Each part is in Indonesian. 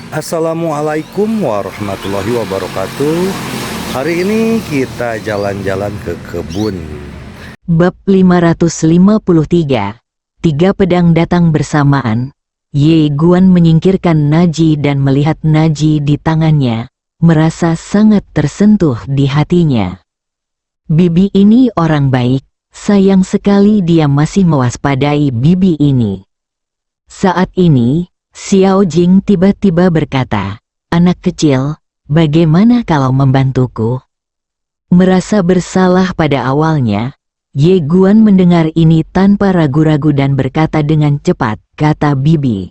Assalamualaikum warahmatullahi wabarakatuh. Hari ini kita jalan-jalan ke kebun. Bab 553. Tiga pedang datang bersamaan. Ye Guan menyingkirkan Naji dan melihat Naji di tangannya, merasa sangat tersentuh di hatinya. Bibi ini orang baik, sayang sekali dia masih mewaspadai bibi ini. Saat ini, Xiao Jing tiba-tiba berkata, "Anak kecil, bagaimana kalau membantuku?" Merasa bersalah pada awalnya, Ye Guan mendengar ini tanpa ragu-ragu dan berkata dengan cepat, kata bibi.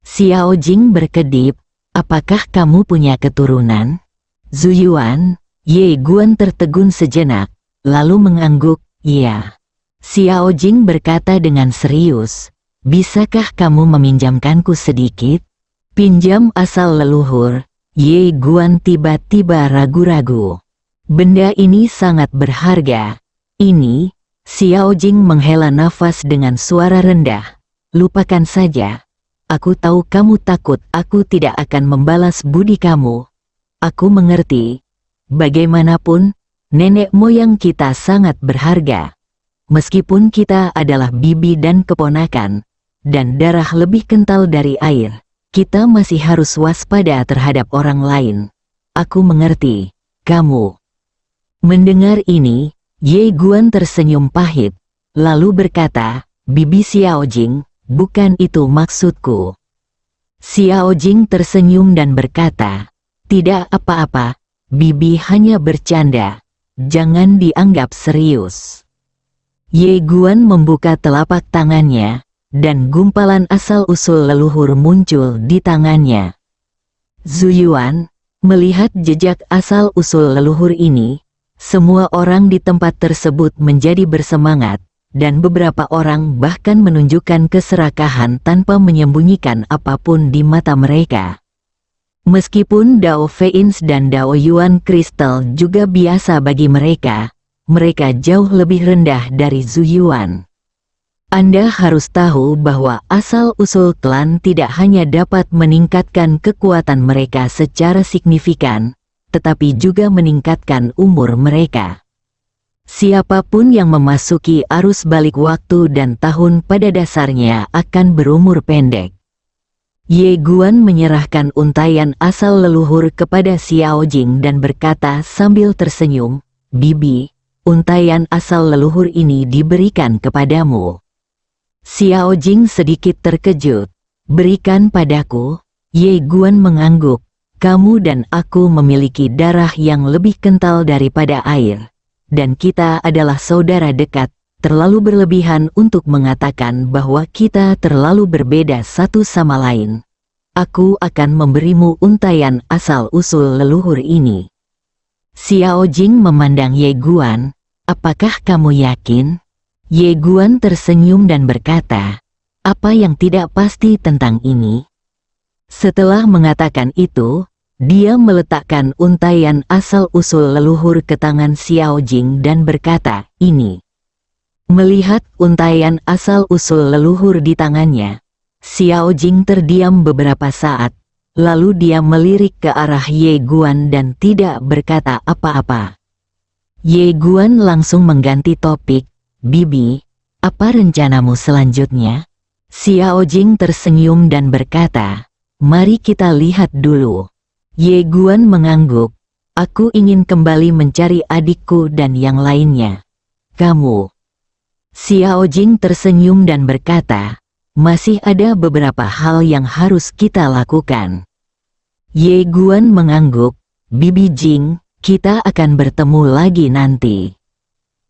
Xiao Jing berkedip, "Apakah kamu punya keturunan?" Zuyuan, Ye Guan tertegun sejenak, lalu mengangguk, "Iya." Xiao Jing berkata dengan serius, "Bisakah kamu meminjamkanku sedikit?" "Pinjam asal leluhur." Ye Guan tiba-tiba ragu-ragu. Benda ini sangat berharga. Ini, Xiao Jing menghela nafas dengan suara rendah. "Lupakan saja. Aku tahu kamu takut aku tidak akan membalas budi kamu. Aku mengerti. Bagaimanapun, nenek moyang kita sangat berharga. Meskipun kita adalah bibi dan keponakan, dan darah lebih kental dari air, kita masih harus waspada terhadap orang lain. Aku mengerti, kamu." Mendengar ini, Ye Guan tersenyum pahit, lalu berkata, "Bibi Xiao Jing, bukan itu maksudku." Xiao Jing tersenyum dan berkata, "Tidak apa-apa, bibi hanya bercanda. Jangan dianggap serius." Ye Guan membuka telapak tangannya, dan gumpalan asal-usul leluhur muncul di tangannya. Zuyuan, melihat jejak asal-usul leluhur ini, semua orang di tempat tersebut menjadi bersemangat, dan beberapa orang bahkan menunjukkan keserakahan tanpa menyembunyikan apapun di mata mereka. Meskipun Dao Feins dan Dao Yuan Crystal juga biasa bagi mereka, mereka jauh lebih rendah dari Zuyuan. Anda harus tahu bahwa asal-usul klan tidak hanya dapat meningkatkan kekuatan mereka secara signifikan, tetapi juga meningkatkan umur mereka. Siapapun yang memasuki arus balik waktu dan tahun pada dasarnya akan berumur pendek. Ye Guan menyerahkan untaian asal leluhur kepada Xiao Jing dan berkata sambil tersenyum, "Bibi, untaian asal leluhur ini diberikan kepadamu." Xiao Jing sedikit terkejut. "Berikan padaku?" Ye Guan mengangguk. "Kamu dan aku memiliki darah yang lebih kental daripada air. Dan kita adalah saudara dekat, terlalu berlebihan untuk mengatakan bahwa kita terlalu berbeda satu sama lain. Aku akan memberimu untaian asal-usul leluhur ini." Xiao Jing memandang Ye Guan, "Apakah kamu yakin?" Ye Guan tersenyum dan berkata, "Apa yang tidak pasti tentang ini?" Setelah mengatakan itu, dia meletakkan untaian asal-usul leluhur ke tangan Xiao Jing dan berkata, "Ini." Melihat untaian asal-usul leluhur di tangannya, Xiao Jing terdiam beberapa saat, lalu dia melirik ke arah Ye Guan dan tidak berkata apa-apa. Ye Guan langsung mengganti topik, "Bibi, apa rencanamu selanjutnya?" Xiao Jing tersenyum dan berkata, "Mari kita lihat dulu." Ye Guan mengangguk, "Aku ingin kembali mencari adikku dan yang lainnya." "Kamu?" Xiao Jing tersenyum dan berkata, "Masih ada beberapa hal yang harus kita lakukan." Ye Guan mengangguk, "Bibi Jing, kita akan bertemu lagi nanti."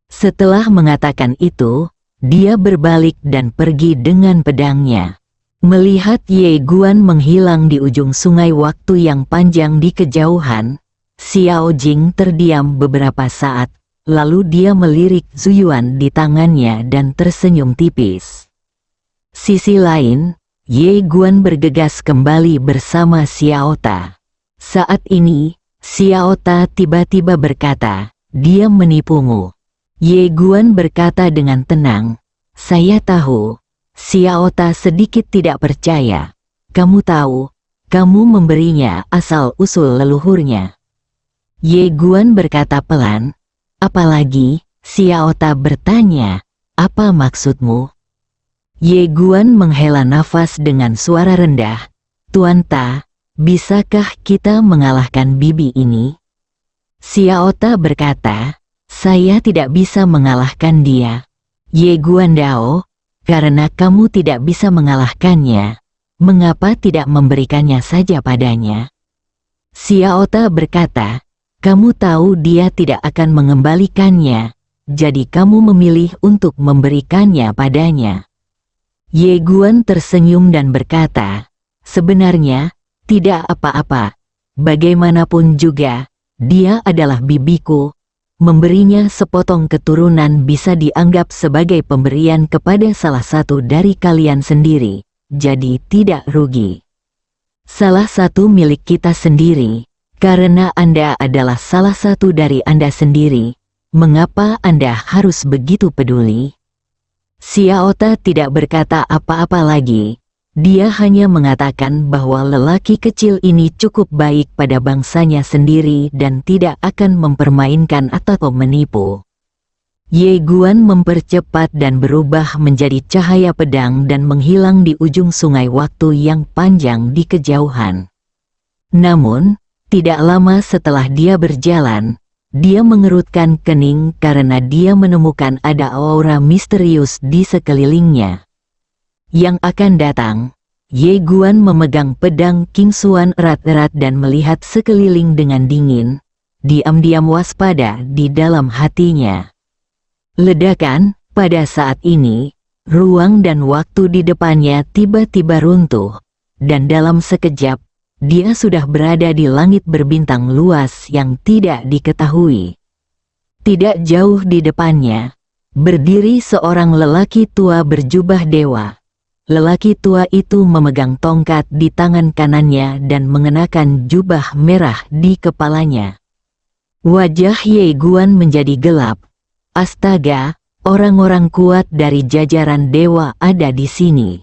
Setelah mengatakan itu, dia berbalik dan pergi dengan pedangnya. Melihat Ye Guan menghilang di ujung sungai waktu yang panjang di kejauhan, Xiao Jing terdiam beberapa saat, lalu dia melirik Zuyuan di tangannya dan tersenyum tipis. Sisi lain, Ye Guan bergegas kembali bersama Xiao Ta. Saat ini, Xiao Ta tiba-tiba berkata, "Dia menipumu." Ye Guan berkata dengan tenang, "Saya tahu." Xiao Ta sedikit tidak percaya. "Kamu tahu, kamu memberinya asal-usul leluhurnya. Ye Guan berkata pelan, apalagi, Xiao Ta bertanya, apa maksudmu? Ye Guan menghela nafas dengan suara rendah, Tuan Ta, bisakah kita mengalahkan bibi ini? Xiao Ta berkata, saya tidak bisa mengalahkan dia. Ye Guan Dao, karena kamu tidak bisa mengalahkannya, mengapa tidak memberikannya saja padanya? Xiao Ta berkata, kamu tahu dia tidak akan mengembalikannya, jadi kamu memilih untuk memberikannya padanya. Ye Guan tersenyum dan berkata, sebenarnya, tidak apa-apa. Bagaimanapun juga, dia adalah bibiku. Memberinya sepotong keturunan bisa dianggap sebagai pemberian kepada salah satu dari kalian sendiri, jadi tidak rugi. Salah satu milik kita sendiri, karena Anda adalah salah satu dari Anda sendiri, mengapa Anda harus begitu peduli? Xiao Ta tidak berkata apa-apa lagi. Dia hanya mengatakan bahwa lelaki kecil ini cukup baik pada bangsanya sendiri dan tidak akan mempermainkan atau menipu. Ye Guan mempercepat dan berubah menjadi cahaya pedang dan menghilang di ujung sungai waktu yang panjang di kejauhan. Namun, tidak lama setelah dia berjalan, dia mengerutkan kening karena dia menemukan ada aura misterius di sekelilingnya. Yang akan datang, Ye Guan memegang pedang King Xuan erat-erat dan melihat sekeliling dengan dingin, diam-diam waspada di dalam hatinya. Ledakan, pada saat ini, ruang dan waktu di depannya tiba-tiba runtuh, dan dalam sekejap, dia sudah berada di langit berbintang luas yang tidak diketahui. Tidak jauh di depannya, berdiri seorang lelaki tua berjubah dewa. Lelaki tua itu memegang tongkat di tangan kanannya dan mengenakan jubah merah di kepalanya. Wajah Ye Guan menjadi gelap. Astaga, orang-orang kuat dari jajaran dewa ada di sini.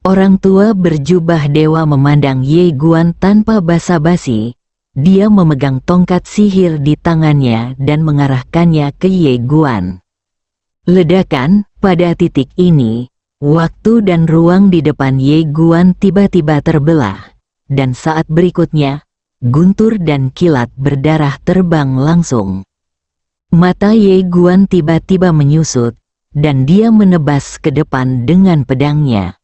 Orang tua berjubah dewa memandang Ye Guan tanpa basa-basi. Dia memegang tongkat sihir di tangannya dan mengarahkannya ke Ye Guan. Ledakan, pada titik ini, waktu dan ruang di depan Ye Guan tiba-tiba terbelah, dan saat berikutnya, guntur dan kilat berdarah terbang langsung. Mata Ye Guan tiba-tiba menyusut, dan dia menebas ke depan dengan pedangnya.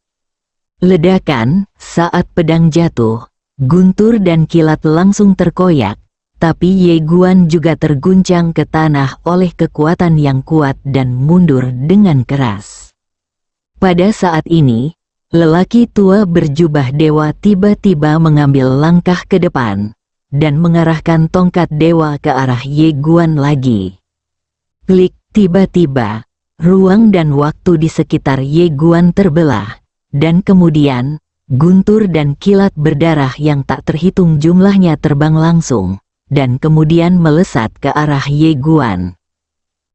Ledakan, saat pedang jatuh, guntur dan kilat langsung terkoyak, tapi Ye Guan juga terguncang ke tanah oleh kekuatan yang kuat dan mundur dengan keras. Pada saat ini, lelaki tua berjubah dewa tiba-tiba mengambil langkah ke depan, dan mengarahkan tongkat dewa ke arah Ye Guan lagi. Klik, tiba-tiba, ruang dan waktu di sekitar Ye Guan terbelah, dan kemudian, guntur dan kilat berdarah yang tak terhitung jumlahnya terbang langsung, dan kemudian melesat ke arah Ye Guan.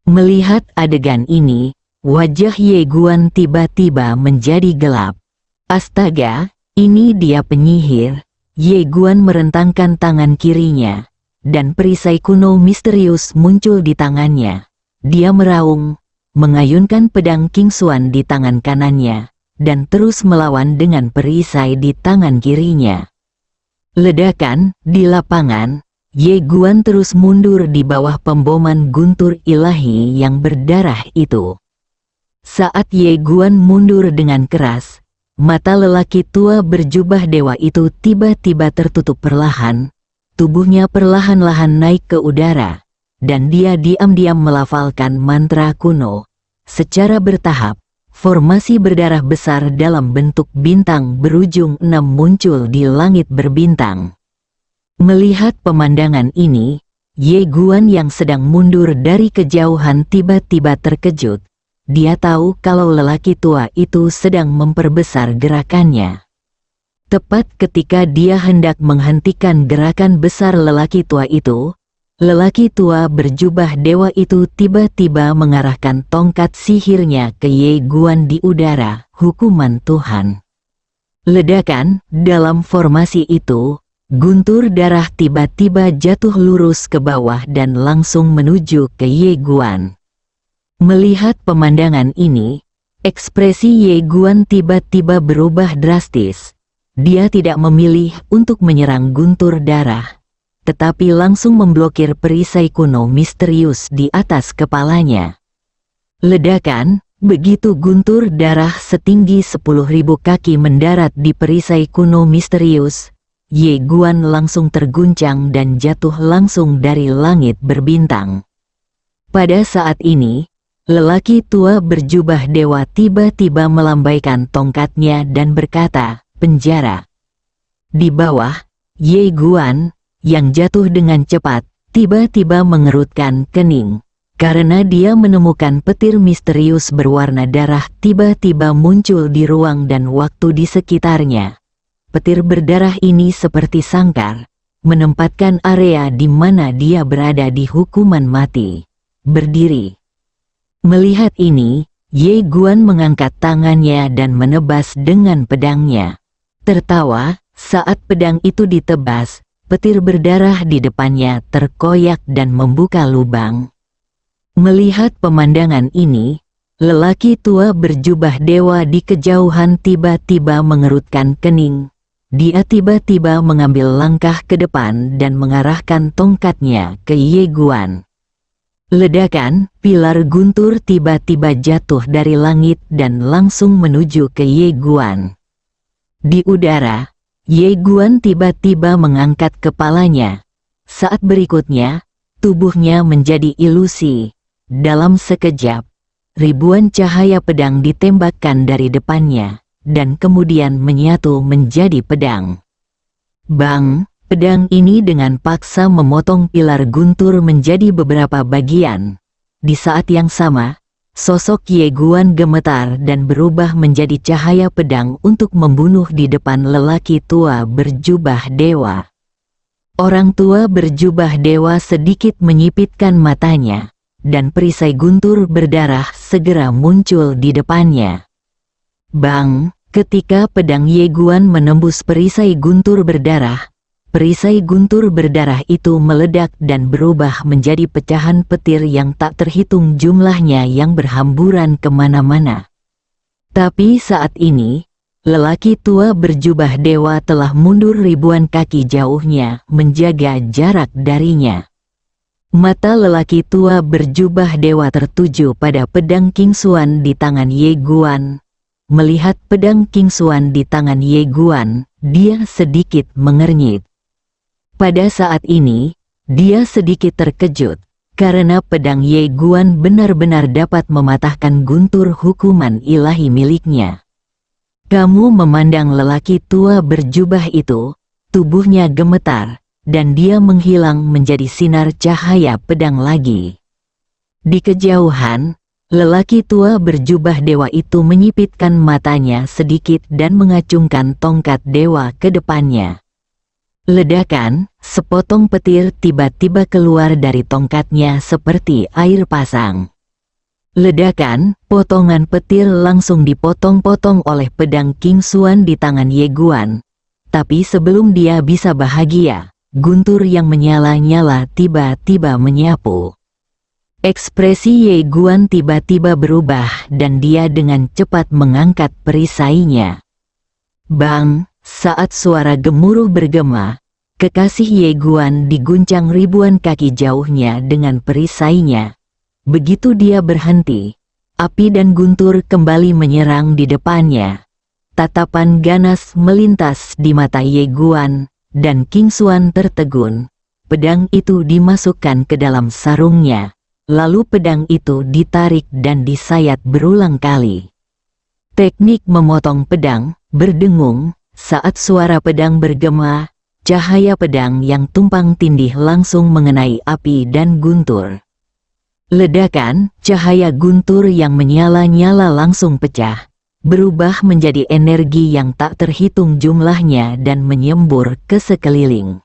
Melihat adegan ini, wajah Ye Guan tiba-tiba menjadi gelap. Astaga, ini dia penyihir. Ye Guan merentangkan tangan kirinya, dan perisai kuno misterius muncul di tangannya. Dia meraung, mengayunkan pedang King Xuan di tangan kanannya, dan terus melawan dengan perisai di tangan kirinya. Ledakan, di lapangan, Ye Guan terus mundur di bawah pemboman guntur ilahi yang berdarah itu. Saat Ye Guan mundur dengan keras, mata lelaki tua berjubah dewa itu tiba-tiba tertutup perlahan, tubuhnya perlahan-lahan naik ke udara, dan dia diam-diam melafalkan mantra kuno. Secara bertahap, formasi berdarah besar dalam bentuk bintang berujung 6 muncul di langit berbintang. Melihat pemandangan ini, Ye Guan yang sedang mundur dari kejauhan tiba-tiba terkejut. Dia tahu kalau lelaki tua itu sedang memperbesar gerakannya. Tepat ketika dia hendak menghentikan gerakan besar lelaki tua itu, lelaki tua berjubah dewa itu tiba-tiba mengarahkan tongkat sihirnya ke Ye Guan di udara, hukuman Tuhan. Ledakan dalam formasi itu, guntur darah tiba-tiba jatuh lurus ke bawah dan langsung menuju ke Ye Guan. Melihat pemandangan ini, ekspresi Ye Guan tiba-tiba berubah drastis. Dia tidak memilih untuk menyerang guntur darah, tetapi langsung memblokir perisai kuno misterius di atas kepalanya. Ledakan, begitu guntur darah setinggi 10.000 kaki mendarat di perisai kuno misterius, Ye Guan langsung terguncang dan jatuh langsung dari langit berbintang. Pada saat ini, lelaki tua berjubah dewa tiba-tiba melambaikan tongkatnya dan berkata, "Penjara." Di bawah, Ye Guan, yang jatuh dengan cepat, tiba-tiba mengerutkan kening. Karena dia menemukan petir misterius berwarna darah tiba-tiba muncul di ruang dan waktu di sekitarnya. Petir berdarah ini seperti sangkar, menempatkan area di mana dia berada di hukuman mati. Berdiri. Melihat ini, Ye Guan mengangkat tangannya dan menebas dengan pedangnya. Tertawa, saat pedang itu ditebas, petir berdarah di depannya terkoyak dan membuka lubang. Melihat pemandangan ini, lelaki tua berjubah dewa di kejauhan tiba-tiba mengerutkan kening. Dia tiba-tiba mengambil langkah ke depan dan mengarahkan tongkatnya ke Ye Guan. Ledakan, pilar guntur tiba-tiba jatuh dari langit dan langsung menuju ke Ye Guan. Di udara, Ye Guan tiba-tiba mengangkat kepalanya. Saat berikutnya, tubuhnya menjadi ilusi. Dalam sekejap, ribuan cahaya pedang ditembakkan dari depannya, dan kemudian menyatu menjadi pedang. Bang! Pedang ini dengan paksa memotong pilar guntur menjadi beberapa bagian. Di saat yang sama, sosok Ye Guan gemetar dan berubah menjadi cahaya pedang untuk membunuh di depan lelaki tua berjubah dewa. Orang tua berjubah dewa sedikit menyipitkan matanya, dan perisai guntur berdarah segera muncul di depannya. Bang! Ketika pedang Ye Guan menembus perisai guntur berdarah, perisai guntur berdarah itu meledak dan berubah menjadi pecahan petir yang tak terhitung jumlahnya yang berhamburan kemana-mana. Tapi saat ini, lelaki tua berjubah dewa telah mundur ribuan kaki jauhnya menjaga jarak darinya. Mata lelaki tua berjubah dewa tertuju pada pedang King Xuan di tangan Ye Guan. Melihat pedang King Xuan di tangan Ye Guan, dia sedikit mengernyit. Pada saat ini, dia sedikit terkejut, karena pedang Ye Guan benar-benar dapat mematahkan guntur hukuman ilahi miliknya. Kamu memandang lelaki tua berjubah itu, tubuhnya gemetar, dan dia menghilang menjadi sinar cahaya pedang lagi. Di kejauhan, lelaki tua berjubah dewa itu menyipitkan matanya sedikit dan mengacungkan tongkat dewa ke depannya. Ledakan, sepotong petir tiba-tiba keluar dari tongkatnya seperti air pasang. Ledakan, potongan petir langsung dipotong-potong oleh pedang King Xuan di tangan Ye Guan. Tapi sebelum dia bisa bahagia, guntur yang menyala-nyala tiba-tiba menyapu. Ekspresi Ye Guan tiba-tiba berubah dan dia dengan cepat mengangkat perisainya. Bang! Saat suara gemuruh bergema, kekasih Ye Guan diguncang ribuan kaki jauhnya dengan perisainya. Begitu dia berhenti, api dan guntur kembali menyerang di depannya. Tatapan ganas melintas di mata Ye Guan, dan King Xuan tertegun. Pedang itu dimasukkan ke dalam sarungnya. Lalu pedang itu ditarik dan disayat berulang kali. Teknik memotong pedang berdengung. Saat suara pedang bergema, cahaya pedang yang tumpang tindih langsung mengenai api dan guntur. Ledakan, cahaya guntur yang menyala-nyala langsung pecah, berubah menjadi energi yang tak terhitung jumlahnya dan menyembur ke sekeliling.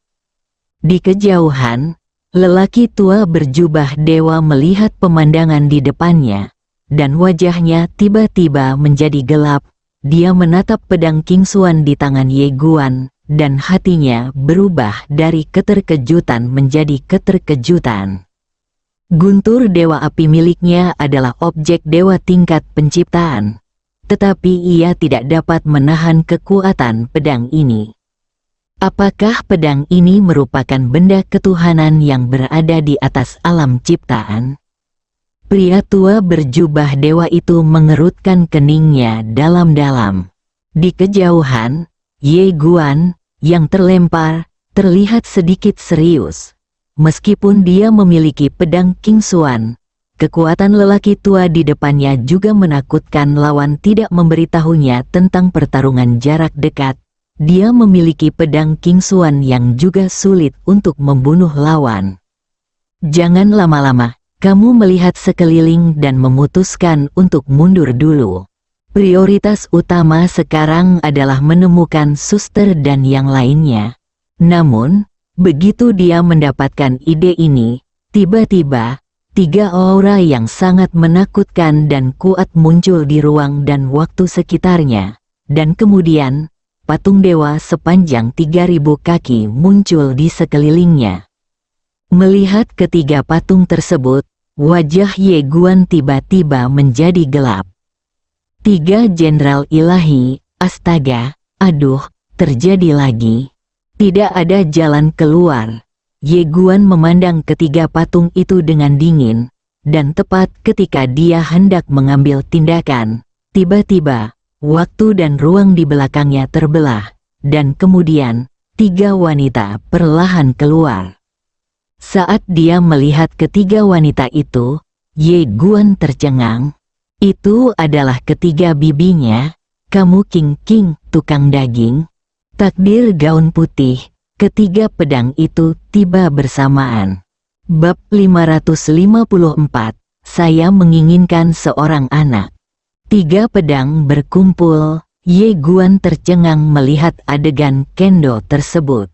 Di kejauhan, lelaki tua berjubah dewa melihat pemandangan di depannya, dan wajahnya tiba-tiba menjadi gelap. dia menatap pedang King Xuan di tangan Ye Guan, dan hatinya berubah dari keterkejutan menjadi keterkejutan. Guntur dewa api miliknya adalah objek dewa tingkat penciptaan, tetapi ia tidak dapat menahan kekuatan pedang ini. Apakah pedang ini merupakan benda ketuhanan yang berada di atas alam ciptaan? Pria tua berjubah dewa itu mengerutkan keningnya dalam-dalam. Di kejauhan, Ye Guan, yang terlempar, terlihat sedikit serius. Meskipun dia memiliki pedang King Xuan, kekuatan lelaki tua di depannya juga menakutkan lawan tidak memberitahunya tentang pertarungan jarak dekat. Dia memiliki pedang King Xuan yang juga sulit untuk membunuh lawan. Jangan lama-lama, kamu melihat sekeliling dan memutuskan untuk mundur dulu. Prioritas utama sekarang adalah menemukan suster dan yang lainnya. Namun, begitu dia mendapatkan ide ini, tiba-tiba, 3 aura yang sangat menakutkan dan kuat muncul di ruang dan waktu sekitarnya. Dan kemudian, patung dewa sepanjang 3.000 kaki muncul di sekelilingnya. Melihat ketiga patung tersebut, wajah Ye Guan tiba-tiba menjadi gelap. 3 jenderal ilahi, astaga, aduh, terjadi lagi. Tidak ada jalan keluar. Ye Guan memandang ketiga patung itu dengan dingin, dan tepat ketika dia hendak mengambil tindakan, tiba-tiba, waktu dan ruang di belakangnya terbelah, dan kemudian, 3 wanita perlahan keluar. Saat dia melihat ketiga wanita itu, Ye Guan tercengang. Itu adalah ketiga bibinya. Kamu King, tukang daging. Takdir gaun putih. Ketiga pedang itu tiba bersamaan. Bab 554. Saya menginginkan seorang anak. 3 pedang berkumpul. Ye Guan tercengang melihat adegan kendo tersebut.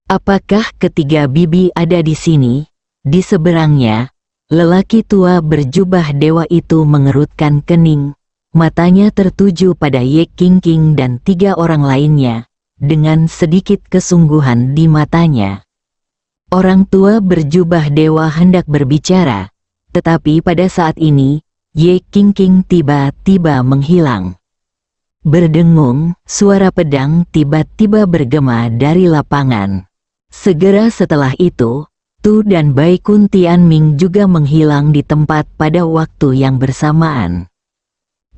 Apakah ketiga bibi ada di sini? Di seberangnya, lelaki tua berjubah dewa itu mengerutkan kening. Matanya tertuju pada Ye King dan 3 orang lainnya, dengan sedikit kesungguhan di matanya. Orang tua berjubah dewa hendak berbicara, tetapi pada saat ini, Ye King tiba-tiba menghilang. Berdengung, suara pedang tiba-tiba bergema dari lapangan. Segera setelah itu, Tu dan Bai Kun Tianming juga menghilang di tempat pada waktu yang bersamaan.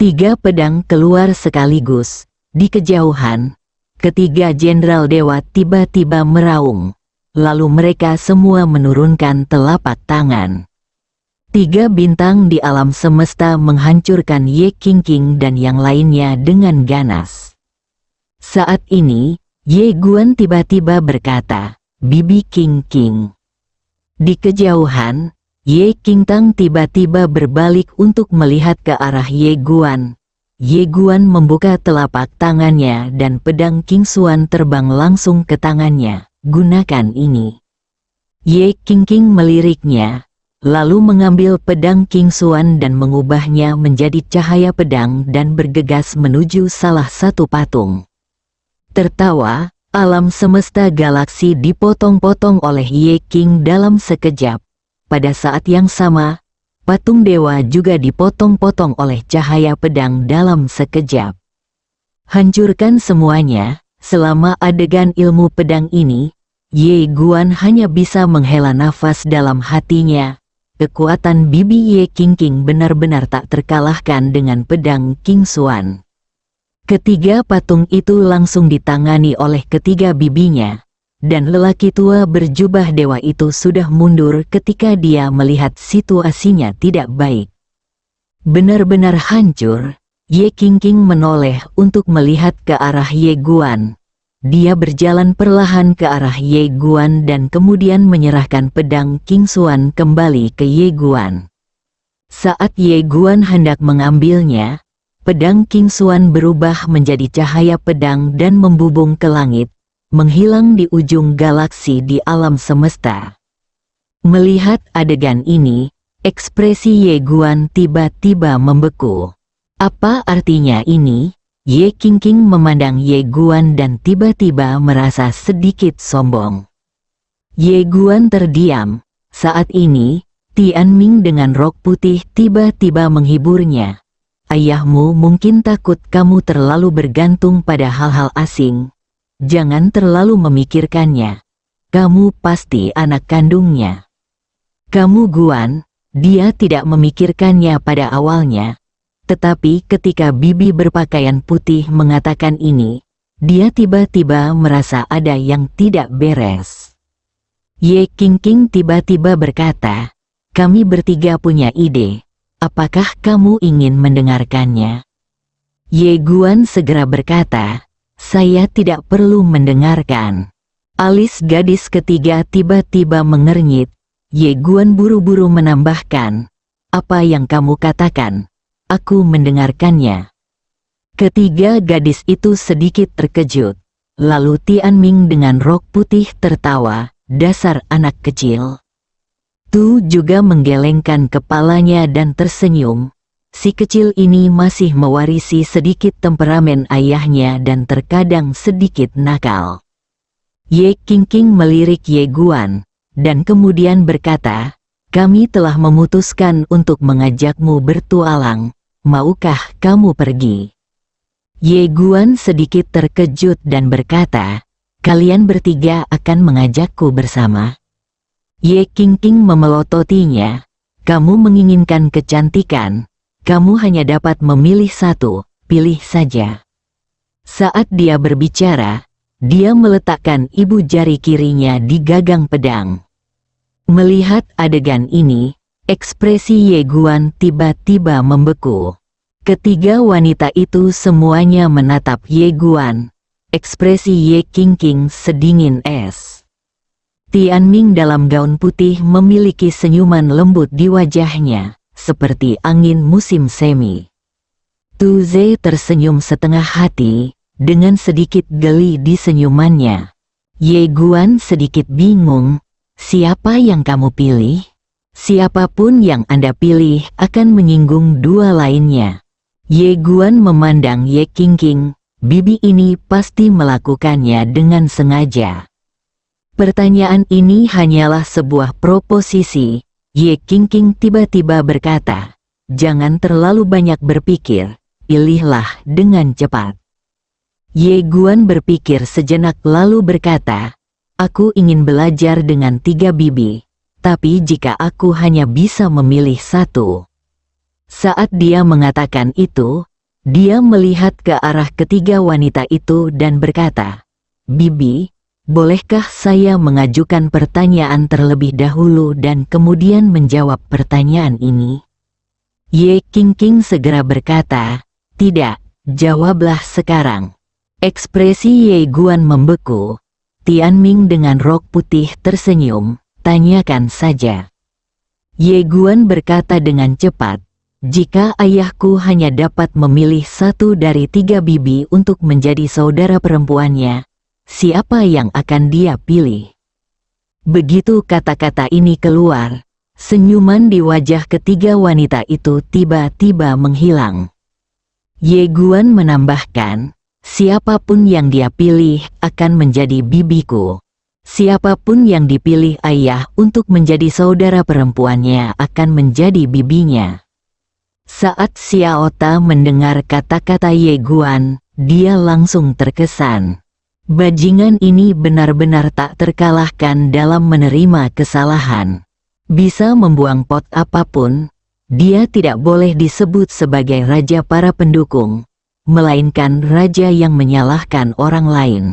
3 pedang keluar sekaligus. Di kejauhan, ketiga jenderal dewa tiba-tiba meraung. Lalu mereka semua menurunkan telapak tangan. 3 bintang di alam semesta menghancurkan Ye King dan yang lainnya dengan ganas. Saat ini, Ye Guan tiba-tiba berkata, Bibi King. Di kejauhan, Ye King tiba-tiba berbalik untuk melihat ke arah Ye Guan. Ye Guan membuka telapak tangannya dan pedang King Xuan terbang langsung ke tangannya. Gunakan ini. Ye King meliriknya, lalu mengambil pedang King Xuan dan mengubahnya menjadi cahaya pedang dan bergegas menuju salah satu patung. Tertawa, alam semesta galaksi dipotong-potong oleh Ye King dalam sekejap. Pada saat yang sama, patung dewa juga dipotong-potong oleh cahaya pedang dalam sekejap. Hancurkan semuanya. Selama adegan ilmu pedang ini, Ye Guan hanya bisa menghela nafas dalam hatinya. Kekuatan bibi Ye King benar-benar tak terkalahkan dengan pedang King Xuan. Ketiga patung itu langsung ditangani oleh ketiga bibinya, dan lelaki tua berjubah dewa itu sudah mundur ketika dia melihat situasinya tidak baik. Benar-benar hancur. Ye King menoleh untuk melihat ke arah Ye Guan. Dia berjalan perlahan ke arah Ye Guan dan kemudian menyerahkan pedang King Xuan kembali ke Ye Guan. Saat Ye Guan hendak mengambilnya, pedang King Xuan berubah menjadi cahaya pedang dan membubung ke langit, menghilang di ujung galaksi di alam semesta. Melihat adegan ini, ekspresi Ye Guan tiba-tiba membeku. Apa artinya ini? Ye Qingqing memandang Ye Guan dan tiba-tiba merasa sedikit sombong. Ye Guan terdiam. Saat ini, Tianming dengan rok putih tiba-tiba menghiburnya. Ayahmu mungkin takut kamu terlalu bergantung pada hal-hal asing. Jangan terlalu memikirkannya. Kamu pasti anak kandungnya. Kamu Guan, dia tidak memikirkannya pada awalnya. Tetapi ketika bibi berpakaian putih mengatakan ini, dia tiba-tiba merasa ada yang tidak beres. Ye Qingqing tiba-tiba berkata, "Kami bertiga punya ide. Apakah kamu ingin mendengarkannya?" Ye Guan segera berkata, "Saya tidak perlu mendengarkan." Alis gadis ketiga tiba-tiba mengernyit. Ye Guan buru-buru menambahkan, "Apa yang kamu katakan? Aku mendengarkannya." Ketiga gadis itu sedikit terkejut. Lalu Tianming dengan rok putih tertawa, "Dasar anak kecil." Tu juga menggelengkan kepalanya dan tersenyum. Si kecil ini masih mewarisi sedikit temperamen ayahnya dan terkadang sedikit nakal. Ye Qingqing melirik Ye Guan, dan kemudian berkata, "Kami telah memutuskan untuk mengajakmu bertualang. Maukah kamu pergi?" Ye Guan sedikit terkejut dan berkata, "Kalian bertiga akan mengajakku bersama?" Ye Qingqing memelototinya, "Kamu menginginkan kecantikan. Kamu hanya dapat memilih satu, pilih saja." Saat dia berbicara, dia meletakkan ibu jari kirinya di gagang pedang. Melihat adegan ini, ekspresi Ye Guan tiba-tiba membeku. Ketiga wanita itu semuanya menatap Ye Guan. Ekspresi Ye Qingqing sedingin es. Tianming dalam gaun putih memiliki senyuman lembut di wajahnya, seperti angin musim semi. Tu Ze tersenyum setengah hati, dengan sedikit geli di senyumannya. Ye Guan sedikit bingung, "Siapa yang kamu pilih?" "Siapapun yang Anda pilih akan menyinggung dua lainnya." Ye Guan memandang Ye Qingqing, bibi ini pasti melakukannya dengan sengaja. Pertanyaan ini hanyalah sebuah proposisi. Ye Qingqing tiba-tiba berkata, "Jangan terlalu banyak berpikir, pilihlah dengan cepat." Ye Guan berpikir sejenak lalu berkata, "Aku ingin belajar dengan tiga bibi, tapi jika aku hanya bisa memilih satu." Saat dia mengatakan itu, dia melihat ke arah ketiga wanita itu dan berkata, "Bibi, bolehkah saya mengajukan pertanyaan terlebih dahulu dan kemudian menjawab pertanyaan ini?" Ye Qingqing segera berkata, "Tidak, jawablah sekarang." Ekspresi Ye Guan membeku. Tianming dengan rok putih tersenyum, "Tanyakan saja." Ye Guan berkata dengan cepat, "Jika ayahku hanya dapat memilih satu dari tiga bibi untuk menjadi saudara perempuannya, siapa yang akan dia pilih?" Begitu kata-kata ini keluar, senyuman di wajah ketiga wanita itu tiba-tiba menghilang. Ye Guan menambahkan, "Siapapun yang dia pilih akan menjadi bibiku. Siapapun yang dipilih ayah untuk menjadi saudara perempuannya akan menjadi bibinya." Saat Xiao Ta mendengar kata-kata Ye Guan, dia langsung terkesan. Bajingan ini benar-benar tak terkalahkan dalam menerima kesalahan. Bisa membuang pot apapun, dia tidak boleh disebut sebagai raja para pendukung, melainkan raja yang menyalahkan orang lain.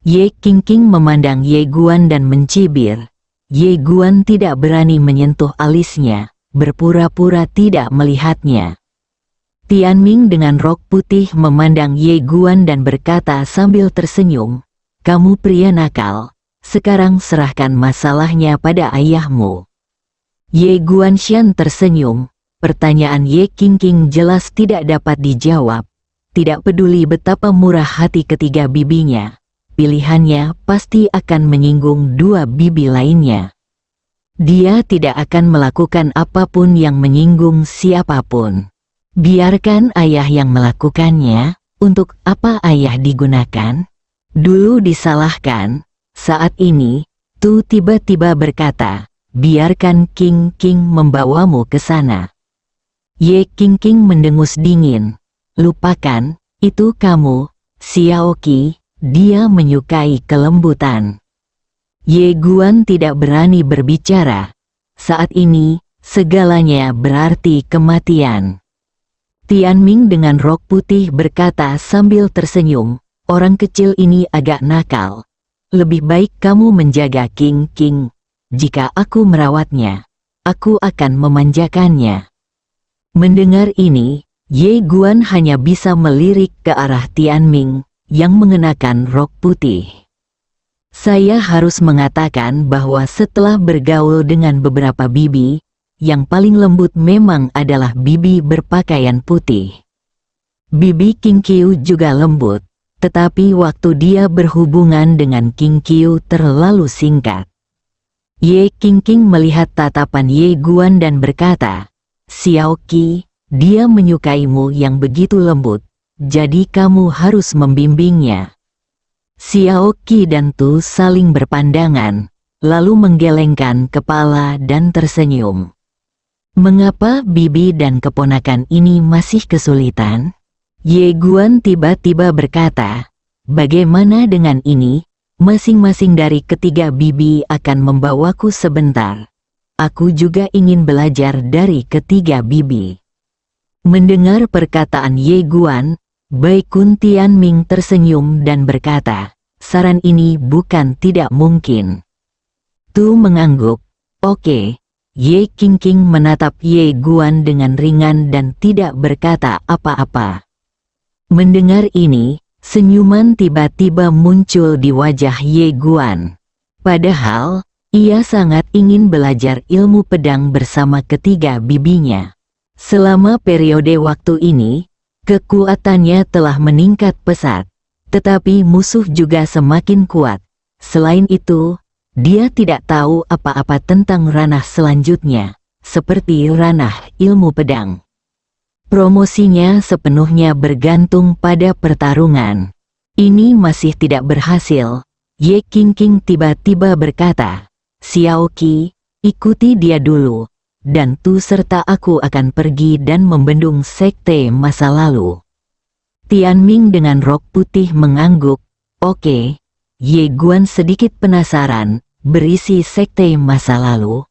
Ye Qingqing memandang Ye Guan dan mencibir. Ye Guan tidak berani menyentuh alisnya, berpura-pura tidak melihatnya. Tianming dengan rok putih memandang Ye Guan dan berkata sambil tersenyum, "Kamu pria nakal, sekarang serahkan masalahnya pada ayahmu." Ye Guanshan tersenyum, pertanyaan Ye Qingqing jelas tidak dapat dijawab. Tidak peduli betapa murah hati ketiga bibinya, pilihannya pasti akan menyinggung dua bibi lainnya. Dia tidak akan melakukan apapun yang menyinggung siapapun. Biarkan ayah yang melakukannya, Untuk apa ayah digunakan? Dulu disalahkan, saat ini, Tu tiba-tiba berkata, biarkan King membawamu ke sana. Ye King mendengus dingin. Lupakan, itu kamu, Xiaoqi, dia menyukai kelembutan. Ye Guan tidak berani berbicara. Saat ini, segalanya berarti kematian. Tianming dengan rok putih berkata sambil tersenyum, orang kecil ini agak nakal. Lebih baik kamu menjaga King. Jika aku merawatnya, aku akan memanjakannya. Mendengar ini, Ye Guan hanya bisa melirik ke arah Tianming yang mengenakan rok putih. Saya harus mengatakan bahwa setelah bergaul dengan beberapa bibi, yang paling lembut memang adalah bibi berpakaian putih. Bibi King Qiu juga lembut, tetapi waktu dia berhubungan dengan King Qiu terlalu singkat. Ye King melihat tatapan Ye Guan dan berkata, Xiaoqi, dia menyukaimu yang begitu lembut, jadi kamu harus membimbingnya. Xiaoqi dan Tu saling berpandangan, lalu menggelengkan kepala dan tersenyum. Mengapa bibi dan keponakan ini masih kesulitan? Ye Guan tiba-tiba berkata, bagaimana dengan ini? Masing-masing dari ketiga bibi akan membawaku sebentar. Aku juga ingin belajar dari ketiga bibi. Mendengar perkataan Ye Guan, Bai Kun Tianming tersenyum dan berkata, saran ini bukan tidak mungkin. Tu mengangguk, oke. Ye King menatap Ye Guan dengan ringan dan tidak berkata apa-apa. Mendengar ini, senyuman tiba-tiba muncul di wajah Ye Guan. Padahal, ia sangat ingin belajar ilmu pedang bersama ketiga bibinya. Selama periode waktu ini, kekuatannya telah meningkat pesat, tetapi musuh juga semakin kuat. Selain itu, dia tidak tahu apa-apa tentang ranah selanjutnya, seperti ranah ilmu pedang. Promosinya sepenuhnya bergantung pada pertarungan. Ini masih tidak berhasil. Ye King tiba-tiba berkata, Xiaoqi, ikuti dia dulu, dan Tu serta aku akan pergi dan membendung sekte masa lalu. Tianming dengan rok putih mengangguk, oke. Ye Guan sedikit penasaran, berisi sekte masa lalu.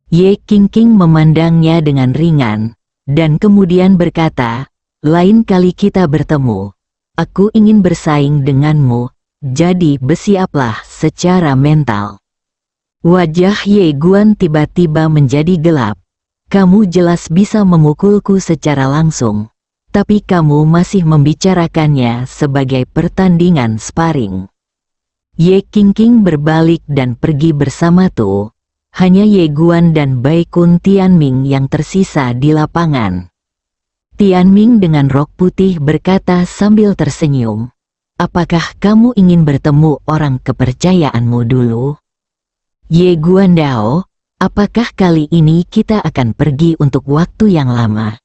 Ye King memandangnya dengan ringan, dan kemudian berkata, lain kali kita bertemu, aku ingin bersaing denganmu, jadi bersiaplah secara mental. Wajah Ye Guan tiba-tiba menjadi gelap. Kamu jelas bisa memukulku secara langsung, tapi kamu masih membicarakannya sebagai pertandingan sparring. Ye King berbalik dan pergi bersama Tu. Hanya Ye Guan dan Bai Kun Tianming yang tersisa di lapangan. Tianming dengan rok putih berkata sambil tersenyum, apakah kamu ingin bertemu orang kepercayaanmu dulu? Ye Guan Dao, apakah kali ini kita akan pergi untuk waktu yang lama?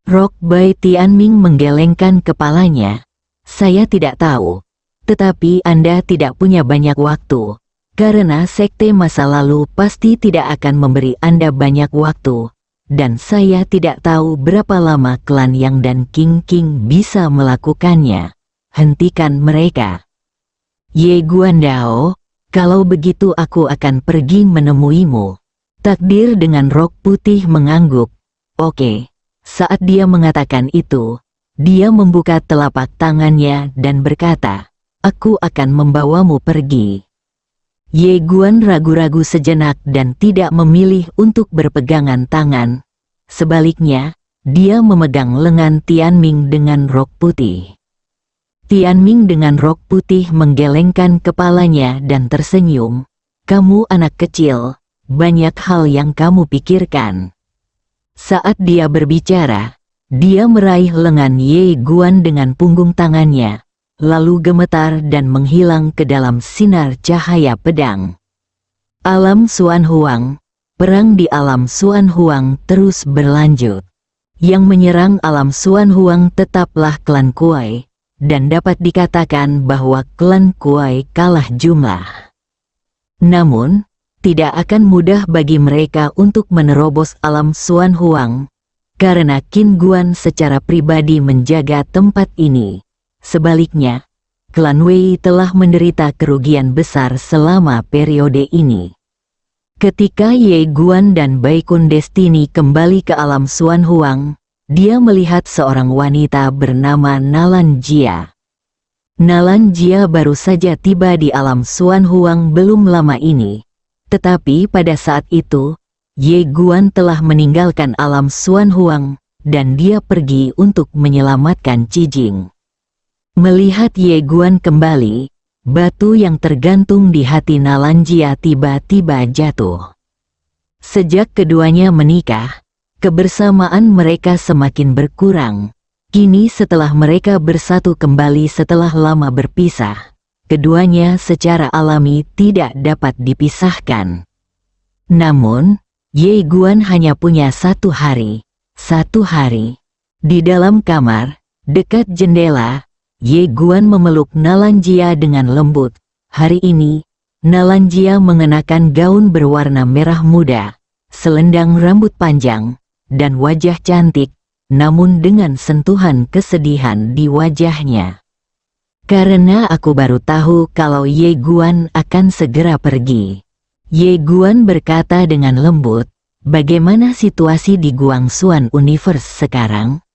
Rok Bai Tianming menggelengkan kepalanya. Saya tidak tahu, tetapi Anda tidak punya banyak waktu. Karena sekte masa lalu pasti tidak akan memberi Anda banyak waktu, dan saya tidak tahu berapa lama klan Yang dan King bisa melakukannya. Hentikan mereka. Ye Guan Dao, kalau begitu aku akan pergi menemuimu. Takdir dengan rok putih mengangguk. Oke. Saat dia mengatakan itu, dia membuka telapak tangannya dan berkata, aku akan membawamu pergi. Ye Guan ragu-ragu sejenak dan tidak memilih untuk berpegangan tangan. Sebaliknya, dia memegang lengan Tianming dengan rok putih. Tianming dengan rok putih menggelengkan kepalanya dan tersenyum. Kamu anak kecil, banyak hal yang kamu pikirkan. Saat dia berbicara, dia meraih lengan Ye Guan dengan punggung tangannya, lalu gemetar dan menghilang ke dalam sinar cahaya pedang. Alam Xuan Huang, perang di alam Xuan Huang terus berlanjut. Yang menyerang alam Xuan Huang tetaplah klan Kuai, dan dapat dikatakan bahwa klan Kuai kalah jumlah. Namun, tidak akan mudah bagi mereka untuk menerobos alam Xuan Huang, karena Qin Guan secara pribadi menjaga tempat ini. Sebaliknya, klan Wei telah menderita kerugian besar selama periode ini. Ketika Ye Guan dan Bai Kun Destiny kembali ke alam Xuan Huang, dia melihat seorang wanita bernama Nalan Jia. Nalan Jia baru saja tiba di alam Xuan Huang belum lama ini, tetapi pada saat itu, Ye Guan telah meninggalkan alam Xuan Huang, dan dia pergi untuk menyelamatkan Cijing. Melihat Ye Guan kembali, batu yang tergantung di hati Nalan Jia tiba-tiba jatuh. Sejak keduanya menikah, kebersamaan mereka semakin berkurang. Kini setelah mereka bersatu kembali setelah lama berpisah, keduanya secara alami tidak dapat dipisahkan. Namun, Ye Guan hanya punya satu hari. Di dalam kamar, dekat jendela, Ye Guan memeluk Nalan Jia dengan lembut. Hari ini, Nalan Jia mengenakan gaun berwarna merah muda, selendang rambut panjang, dan wajah cantik, namun dengan sentuhan kesedihan di wajahnya. Karena aku baru tahu kalau Ye Guan akan segera pergi. Ye Guan berkata dengan lembut, bagaimana situasi di Guangxuan Universe sekarang?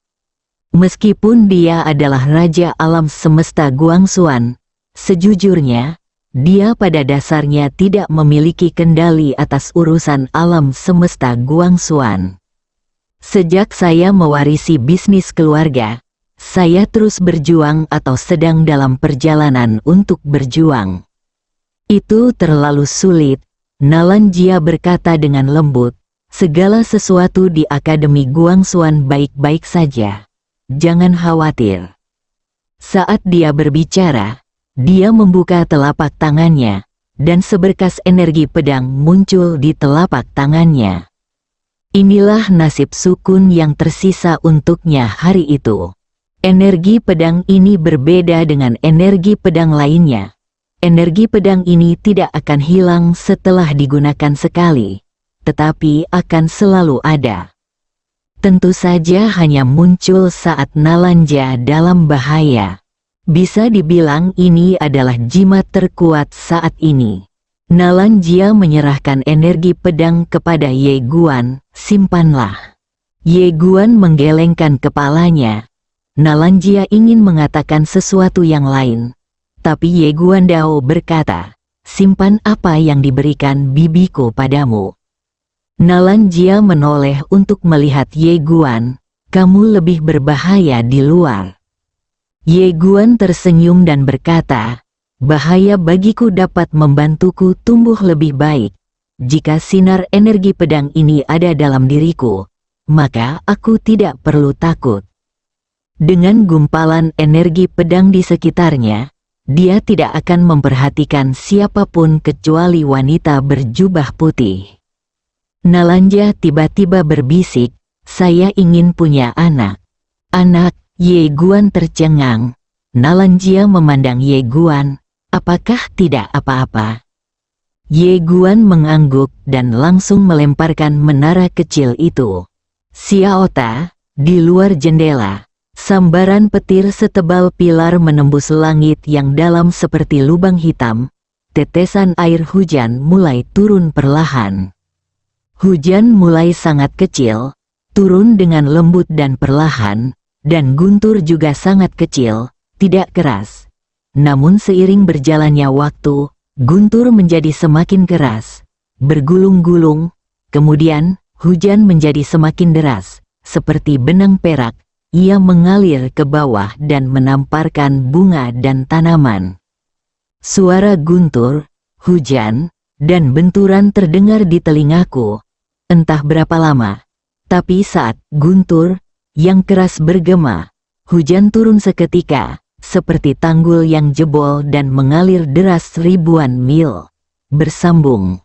Meskipun dia adalah raja alam semesta Guangxuan, sejujurnya, dia pada dasarnya tidak memiliki kendali atas urusan alam semesta Guangxuan. Sejak saya mewarisi bisnis keluarga, saya terus berjuang atau sedang dalam perjalanan untuk berjuang. Itu terlalu sulit, Nalan Jia berkata dengan lembut, segala sesuatu di Akademi Guangxuan baik-baik saja. Jangan khawatir. Saat dia berbicara, dia membuka telapak tangannya, dan seberkas energi pedang muncul di telapak tangannya. Inilah nasib Sukun yang tersisa untuknya hari itu. Energi pedang ini berbeda dengan energi pedang lainnya. Energi pedang ini tidak akan hilang setelah digunakan sekali, tetapi akan selalu ada. Tentu saja hanya muncul saat Nalan Jia dalam bahaya. Bisa dibilang ini adalah jimat terkuat saat ini. Nalan Jia menyerahkan energi pedang kepada Ye Guan, simpanlah. Ye Guan menggelengkan kepalanya. Nalan Jia ingin mengatakan sesuatu yang lain, tapi Ye Guan Dao berkata, simpan apa yang diberikan bibiku padamu. Nalan Jia menoleh untuk melihat Ye Guan, kamu lebih berbahaya di luar. Ye Guan tersenyum dan berkata, bahaya bagiku dapat membantuku tumbuh lebih baik. Jika sinar energi pedang ini ada dalam diriku, maka aku tidak perlu takut. Dengan gumpalan energi pedang di sekitarnya, dia tidak akan memperhatikan siapapun kecuali wanita berjubah putih. Nalan Jia tiba-tiba berbisik, saya ingin punya anak. Anak, Ye Guan tercengang. Nalan Jia memandang Ye Guan, apakah tidak apa-apa? Ye Guan mengangguk dan langsung melemparkan menara kecil itu. Xiaota, di luar jendela, sambaran petir setebal pilar menembus langit yang dalam seperti lubang hitam. Tetesan air hujan mulai turun perlahan. Hujan mulai sangat kecil, turun dengan lembut dan perlahan, dan guntur juga sangat kecil, tidak keras. Namun seiring berjalannya waktu, guntur menjadi semakin keras, bergulung-gulung, kemudian hujan menjadi semakin deras, seperti benang perak, ia mengalir ke bawah dan menamparkan bunga dan tanaman. Suara guntur, hujan, dan benturan terdengar di telingaku. Entah berapa lama, tapi saat guntur yang keras bergema, hujan turun seketika, seperti tanggul yang jebol dan mengalir deras ribuan mil. Bersambung.